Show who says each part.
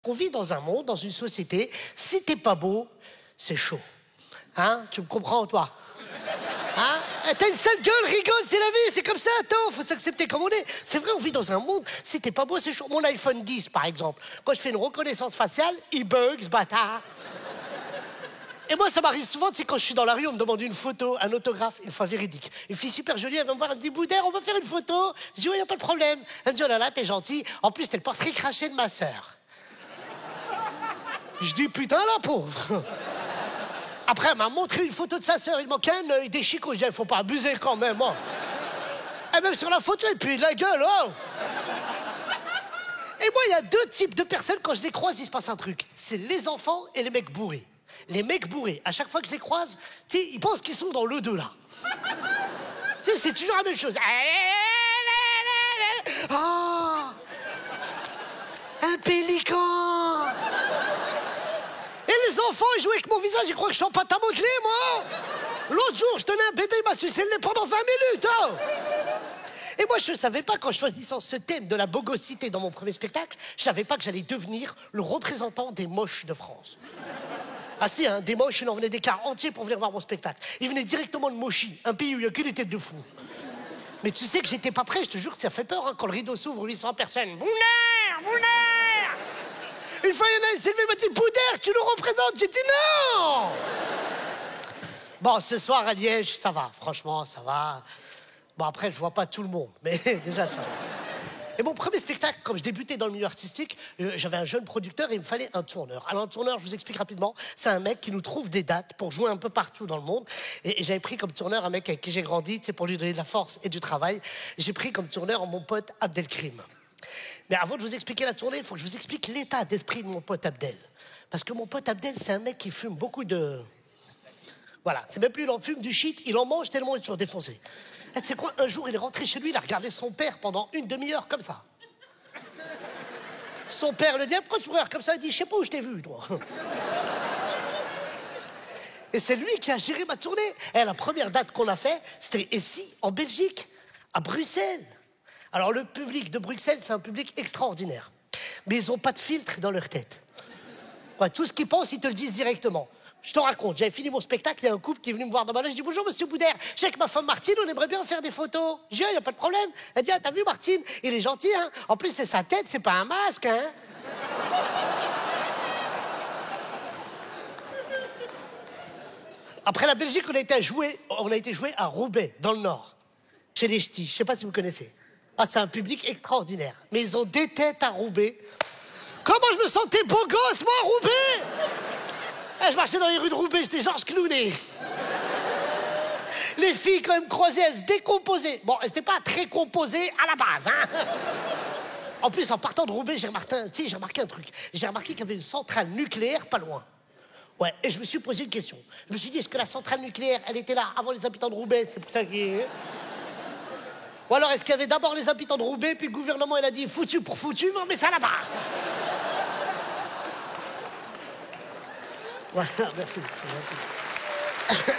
Speaker 1: On vit dans un monde, dans une société, si t'es pas beau, c'est chaud. Hein? Tu me comprends, toi? Hein? T'as une sale gueule, rigole, c'est la vie, c'est comme ça, attends, faut s'accepter comme on est. C'est vrai, on vit dans un monde, si t'es pas beau, c'est chaud. Mon iPhone 10, par exemple, quand je fais une reconnaissance faciale, il bug, ce bâtard. Et moi, ça m'arrive souvent, tu sais, quand je suis dans la rue, on me demande une photo, un autographe, une fois véridique. Une fille super jolie, elle va me voir, elle me dit, Boudère, on peut faire une photo? Je dis, oui, y a pas de problème. Elle me dit, oh là là, t'es gentil. En plus, t'es le portrait craché de ma sœur. Je dis, putain, la pauvre. Après, elle m'a montré une photo de sa sœur, il manquait un œil, des chicots. Je dis, faut pas abuser quand même, hein. Et même sur la photo, et puis de la gueule, oh. Et moi, il y a deux types de personnes, quand je les croise, il se passe un truc. C'est les enfants et les mecs bourrés. Les mecs bourrés, à chaque fois que je les croise, tu sais, ils pensent qu'ils sont dans l'au-delà. Tu sais, c'est toujours la même chose. Ah, un pélican. Et les enfants, ils jouent avec mon visage, ils croient que je suis en pâte à modeler, moi. L'autre jour, je tenais un bébé, il m'a sucé le nez pendant 20 minutes. Oh. Et moi, je ne savais pas, qu'en choisissant ce thème de la bogosité dans mon premier spectacle, je savais pas que j'allais devenir le représentant des moches de France. Ah si, hein, des moches, il en venait des cars entiers pour venir voir mon spectacle. Ils venaient directement de Mochi, un pays où il n'y a que des têtes de fous. Mais tu sais que j'étais pas prêt, je te jure que ça fait peur, hein, quand le rideau s'ouvre, 800 personnes. Boudère, Boudère. Une fois, il y en a un s'est levé, il m'a dit, Boudère, tu nous représentes. J'ai dit non. Bon, ce soir à Liège, ça va, franchement, ça va. Bon, après, je vois pas tout le monde, mais déjà, ça va. Et mon premier spectacle, comme je débutais dans le milieu artistique, j'avais un jeune producteur et il me fallait un tourneur. Alors un tourneur, je vous explique rapidement, c'est un mec qui nous trouve des dates pour jouer un peu partout dans le monde. Et j'avais pris comme tourneur un mec avec qui j'ai grandi, tu sais, pour lui donner de la force et du travail. J'ai pris comme tourneur mon pote Abdelkrim. Mais avant de vous expliquer la tournée, il faut que je vous explique l'état d'esprit de mon pote Abdel. Parce que mon pote Abdel, c'est un mec qui fume beaucoup de... Voilà, c'est même plus il en fume du shit, il en mange tellement il est toujours défoncé. Et tu sais quoi, un jour, il est rentré chez lui, il a regardé son père pendant une demi-heure, comme ça. Son père le dit, pourquoi tu me regardes comme ça? Il dit, je sais pas où je t'ai vu, toi. Et c'est lui qui a géré ma tournée. Et la première date qu'on a fait, c'était ici, en Belgique, à Bruxelles. Alors, le public de Bruxelles, c'est un public extraordinaire. Mais ils ont pas de filtre dans leur tête. Ouais, tout ce qu'ils pensent, ils te le disent directement. Je te raconte, j'avais fini mon spectacle, il y a un couple qui est venu me voir dans ma loge, je dis bonjour monsieur Boudère, je suis avec ma femme Martine, on aimerait bien faire des photos. Je dis, il n'y a pas de problème. Elle dit, ah, t'as vu Martine, il est gentil, hein. En plus, c'est sa tête, c'est pas un masque, hein. Après la Belgique, on a été jouer à Roubaix, dans le Nord, chez les Ch'tis, je sais pas si vous connaissez. Ah, c'est un public extraordinaire. Mais ils ont des têtes à Roubaix. Comment je me sentais beau gosse, moi, à Roubaix. Je marchais dans les rues de Roubaix, j'étais Georges Clooney. Les filles, quand même, croisées, elles se décomposaient. Bon, elles n'étaient pas très composées à la base, hein. En plus, en partant de Roubaix, j'ai remarqué un truc. J'ai remarqué qu'il y avait une centrale nucléaire pas loin. Ouais, et je me suis posé une question. Je me suis dit, est-ce que la centrale nucléaire, elle était là avant les habitants de Roubaix? C'est pour ça qu'il... Ou alors, est-ce qu'il y avait d'abord les habitants de Roubaix, puis le gouvernement, il a dit, foutu pour foutu, on met ça là-bas. Voilà, merci, c'est gentil.